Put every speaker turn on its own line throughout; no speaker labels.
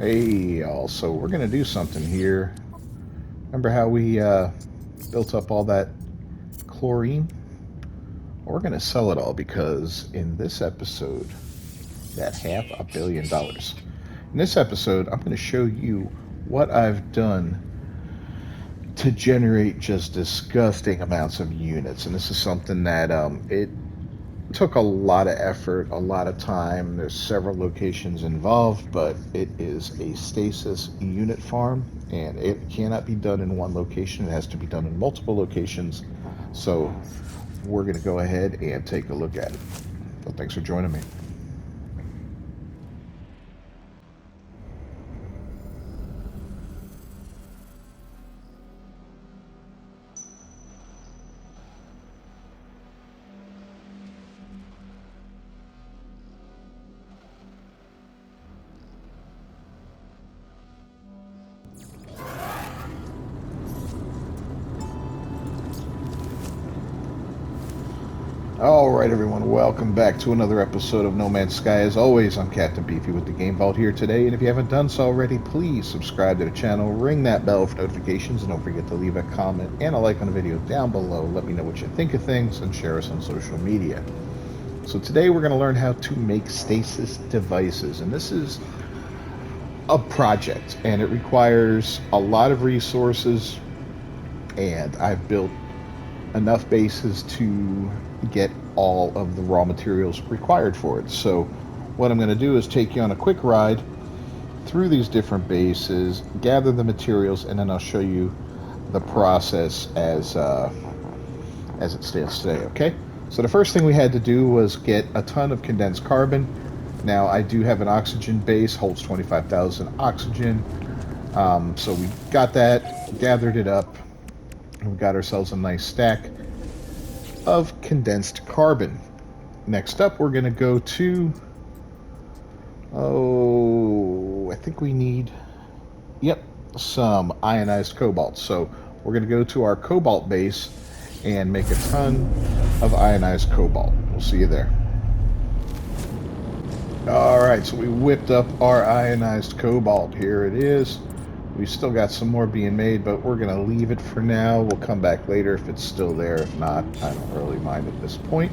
Hey, y'all. So we're going to do something here. Remember how we built up all that chlorine? We're going to sell it all because in this episode, that $500 million. In this episode, I'm going to show you what I've done to generate just disgusting amounts of units. And this is something that it took a lot of effort, a lot of time. There's several locations involved, but it is a stasis unit farm, and it cannot be done in one location. It has to be done in multiple locations. So we're going to go ahead and take a look at it. So thanks for joining me. All right, everyone, welcome back to another episode of No Man's Sky. As always, I'm Captain Beefy with the Game Vault here today, and if you haven't done so already, please subscribe to the channel, ring that bell for notifications, and don't forget to leave a comment and a like on the video down below. Let me know what you think of things, and share us on social media. So today we're going to learn how to make stasis devices, and this is a project, and it requires a lot of resources, and I've built enough bases to get all of the raw materials required for it. So what I'm going to do is take you on a quick ride through these different bases, gather the materials, and then I'll show you the process as it stands today. Okay, so the first thing we had to do was get a ton of condensed carbon. Now I do have an oxygen base, holds 25,000 oxygen, so we got that, gathered it up, and we got ourselves a nice stack of condensed carbon. Next up, we're going to go to, I think we need, some ionized cobalt. So we're going to go to our cobalt base and make a ton of ionized cobalt. We'll see you there. All right, so we whipped up our ionized cobalt. Here it is. We still got some more being made, but we're going to leave it for now. We'll come back later if it's still there. If not, I don't really mind at this point.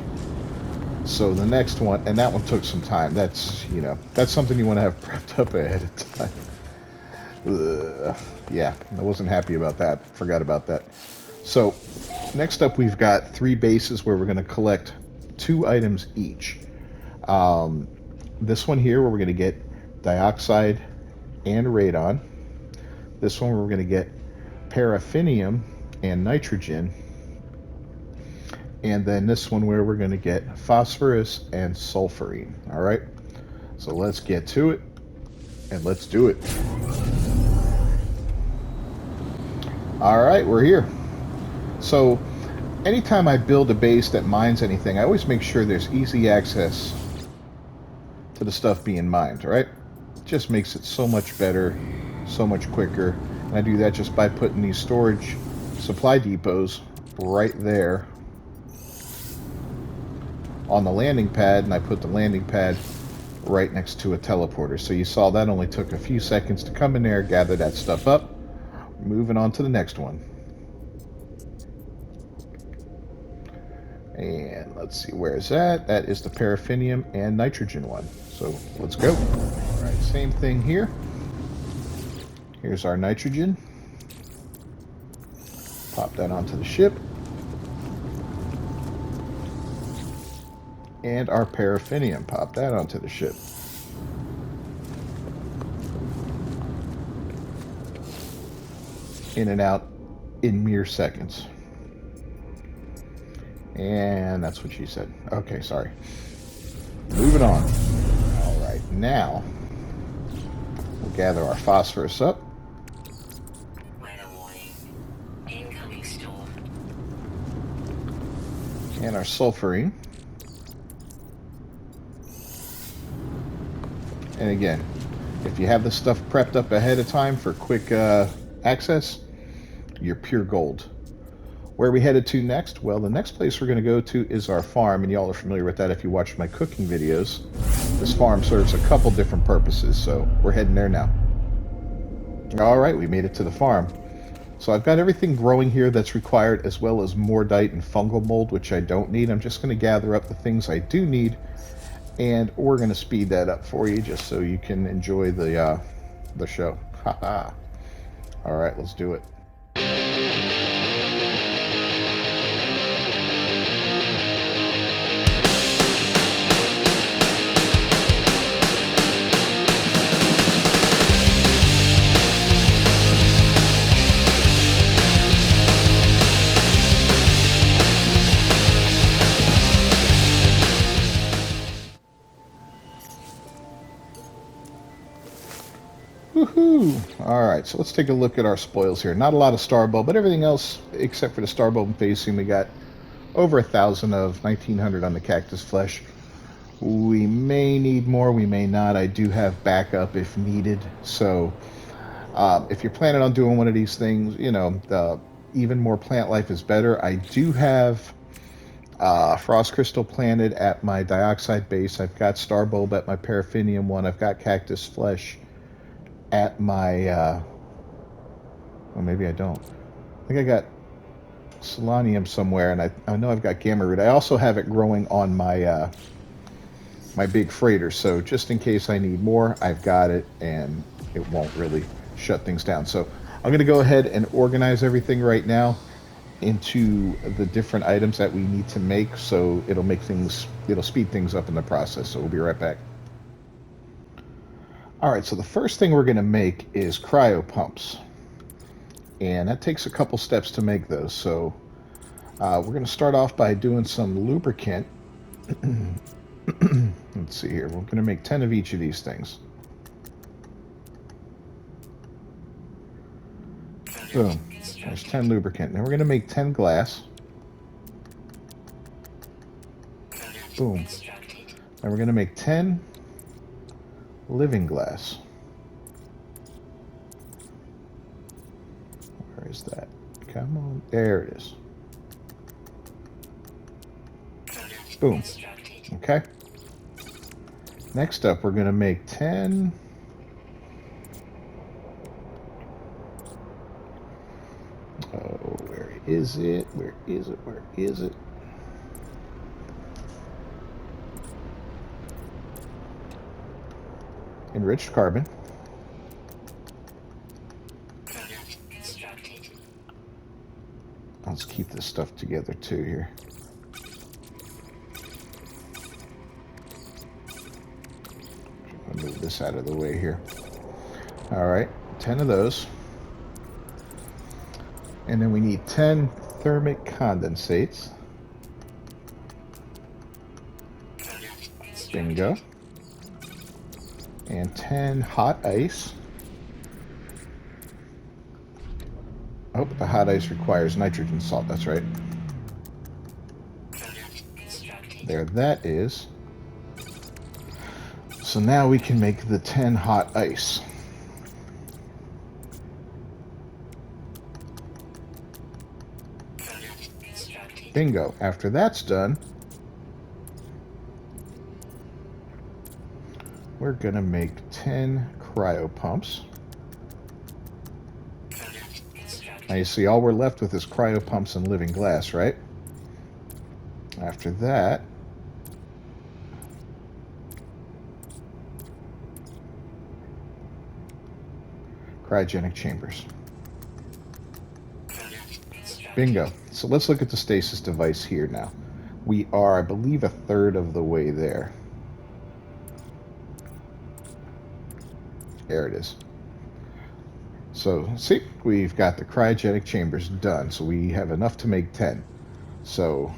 So the next one, and that one took some time. That's, that's something you want to have prepped up ahead of time. Yeah, I wasn't happy about that. Forgot about that. So next up, we've got 3 bases where we're going to collect 2 items each. This one here where we're going to get dioxide and radon. This one we're going to get paraffinium and nitrogen. And then this one where we're going to get phosphorus and sulfurine. All right, so let's get to it and let's do it. All right, we're here. So anytime I build a base that mines anything, I always make sure there's easy access to the stuff being mined, right? It just makes it so much better, so much quicker. And I do that just by putting these storage supply depots right there on the landing pad, and I put the landing pad right next to a teleporter. So you saw that only took a few seconds to come in there, gather that stuff up. Moving on to the next one. And let's see, where is that? That is the paraffinium and nitrogen one. So let's go. All right, same thing here. Here's our nitrogen. Pop that onto the ship. And our paraffinium. Pop that onto the ship. In and out in mere seconds. And that's what she said. Okay, sorry. Moving on. All right, now we'll gather our phosphorus up.
Weather warning. Incoming storm.
And our sulfurine. And again, if you have this stuff prepped up ahead of time for quick access, you're pure gold. Where are we headed to next? Well, the next place we're going to go to is our farm, and y'all are familiar with that if you watch my cooking videos. This farm serves a couple different purposes, so we're heading there now. All right, we made it to the farm. So I've got everything growing here that's required, as well as mordite and fungal mold, which I don't need. I'm just going to gather up the things I do need, and we're going to speed that up for you just so you can enjoy the show. Haha. All right, let's do it. Woohoo! All right, so let's take a look at our spoils here. Not a lot of starbulb, but everything else except for the starbulb and facing, we got over 1,000 of 1,900 on the cactus flesh. We may need more, we may not. I do have backup if needed. So if you're planning on doing one of these things, even more plant life is better. I do have frost crystal planted at my dioxide base. I've got starbulb at my paraffinium one. I've got cactus flesh at my well, maybe I don't. I think I got selenium somewhere, and I know I've got gamma root. I also have it growing on my big freighter, so just in case I need more, I've got it, and it won't really shut things down. So I'm going to go ahead and organize everything right now into the different items that we need to make, so it'll speed things up in the process. So we'll be right back. All right, so the first thing we're going to make is cryo pumps, and that takes a couple steps to make those. So we're going to start off by doing some lubricant. Let's see here. We're going to make 10 of each of these things. Boom. There's 10 lubricant. Now we're going to make 10 glass. Boom. Now we're going to make 10 living glass. Where is that? Come on. There it is. Boom. Okay. Next up, we're going to make 10. Oh, where is it? Where is it? Where is it? Enriched carbon. Let's keep this stuff together too here. I'll move this out of the way here. All right, 10 of those. And then we need 10 thermic condensates. Bingo. And 10 hot ice. Oh, the hot ice requires nitrogen salt, that's right. There that is. So now we can make the 10 hot ice. Bingo. After that's done, we're going to make 10 cryo pumps. Now you see all we're left with is cryo pumps and living glass, right? After that, cryogenic chambers. Bingo. So let's look at the stasis device here now. We are, I believe, a third of the way there. There it is. So, see, we've got the cryogenic chambers done. So we have enough to make 10. So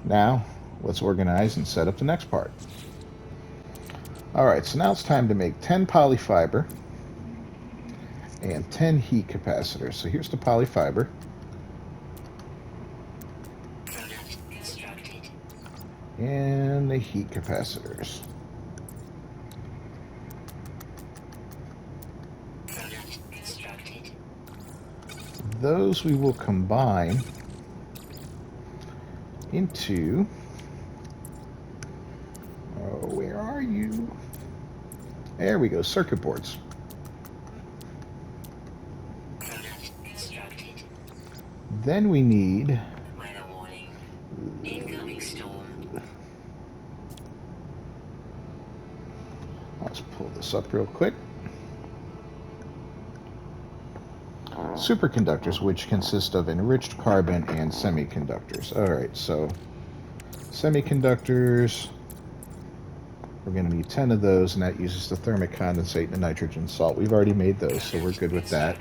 now let's organize and set up the next part. All right, so now it's time to make 10 polyfiber and 10 heat capacitors. So here's the polyfiber. And the heat capacitors. Those we will combine into, oh, where are you? There we go, circuit boards. Then we need...
Weather warning. Incoming storm.
Let's pull this up real quick. Superconductors, which consist of enriched carbon and semiconductors. Alright, so semiconductors, we're going to need 10 of those, and that uses the thermic condensate and the nitrogen salt. We've already made those, so we're good with that.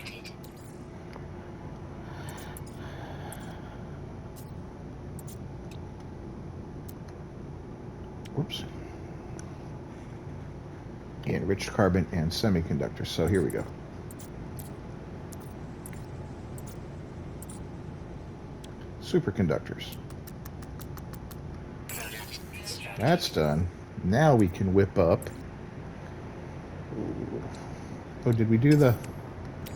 Whoops. Enriched carbon and semiconductors. So here we go. Superconductors. That's done. Now we can whip up. Oh, did we do the...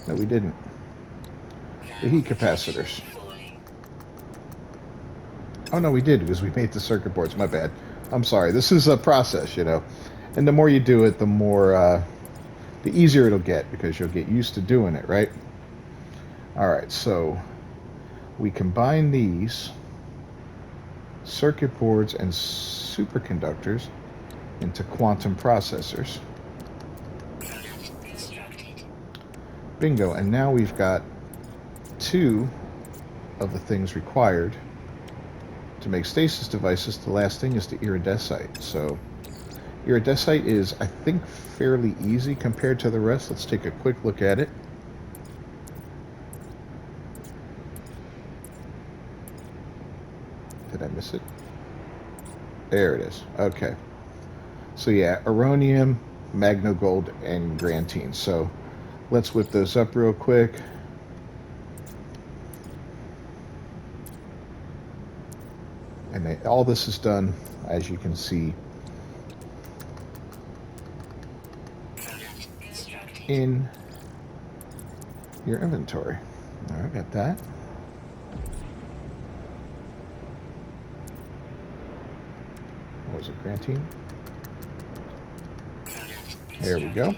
No, we didn't. The heat capacitors. Oh, no, we did, because we made the circuit boards. My bad. I'm sorry. This is a process, you know. And the more you do it, the more... the easier it'll get, because you'll get used to doing it, right? Alright, so... we combine these circuit boards and superconductors into quantum processors. Bingo, and now we've got 2 of the things required to make stasis devices. The last thing is the iridescite. So iridescite is, I think, fairly easy compared to the rest. Let's take a quick look at it. Did I miss it? There it is. Okay. So yeah, auronium, magnogold, and grantine. So let's whip those up real quick. And all this is done, as you can see, in your inventory. All right, got that. What was it, grantine? There we go.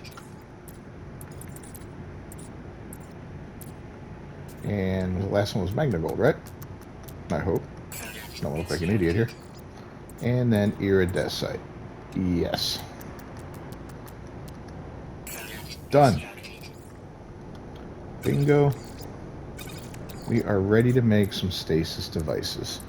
And the last one was magnogold, right? I hope. Don't look like an idiot here. And then iridescite. Yes. Done. Bingo. We are ready to make some stasis devices.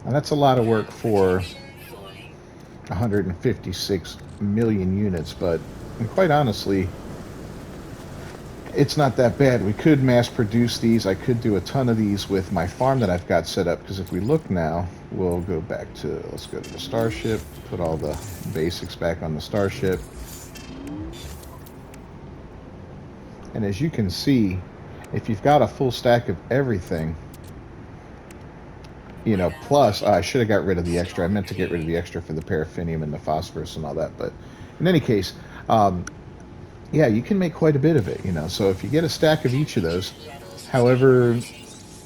And that's a lot of work for 156 million units, but quite honestly, it's not that bad. We could mass produce these. I could do a ton of these with my farm that I've got set up, because if we look now, we'll go back to, let's go to the Starship, put all the basics back on the Starship. And as you can see, if you've got a full stack of everything, you know, plus, I should have got rid of the extra. I meant to get rid of the extra for the paraffinium and the phosphorus and all that. But in any case, yeah, you can make quite a bit of it, you know. So if you get a stack of each of those, however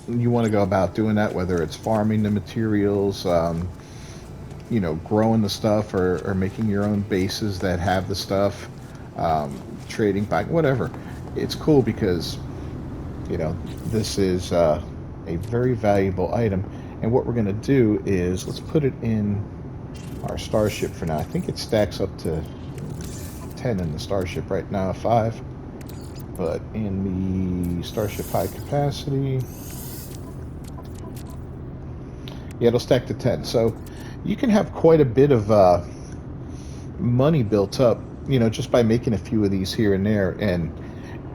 you want to go about doing that, whether it's farming the materials, you know, growing the stuff, or making your own bases that have the stuff, trading, buying, whatever. It's cool because, you know, this is a very valuable item. And what we're going to do is, let's put it in our Starship for now. I think it stacks up to 10 in the Starship right now, 5. But in the Starship high capacity, yeah, it'll stack to 10. So you can have quite a bit of money built up, you know, just by making a few of these here and there. And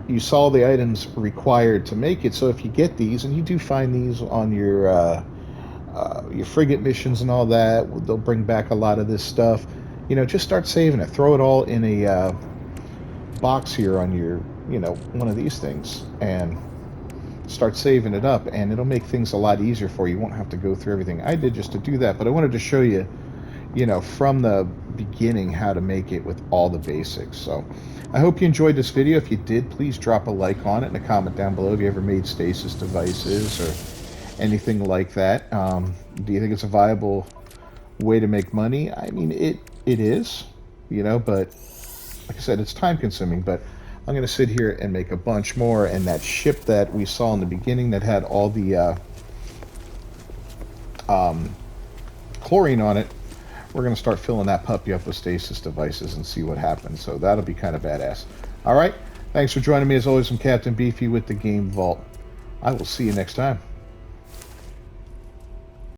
you saw the items required to make it. So if you get these, and you do find these on your frigate missions and all that, they'll bring back a lot of this stuff. You know, just start saving it. Throw it all in a box here on your, you know, one of these things, and start saving it up, and it'll make things a lot easier for you. You won't have to go through everything I did just to do that, but I wanted to show you, you know, from the beginning how to make it with all the basics. So I hope you enjoyed this video. If you did, please drop a like on it and a comment down below if you ever made stasis devices or anything like that. Do you think it's a viable way to make money. I mean, it is, but like I said, it's time consuming. But I'm going to sit here and make a bunch more. And that ship that we saw in the beginning that had all the chlorine on it, we're going to start filling that puppy up with stasis devices and see what happens. So that'll be kind of badass. All right. Thanks for joining me. As always, I'm Captain Beefy with the Game Vault. I will see you next time.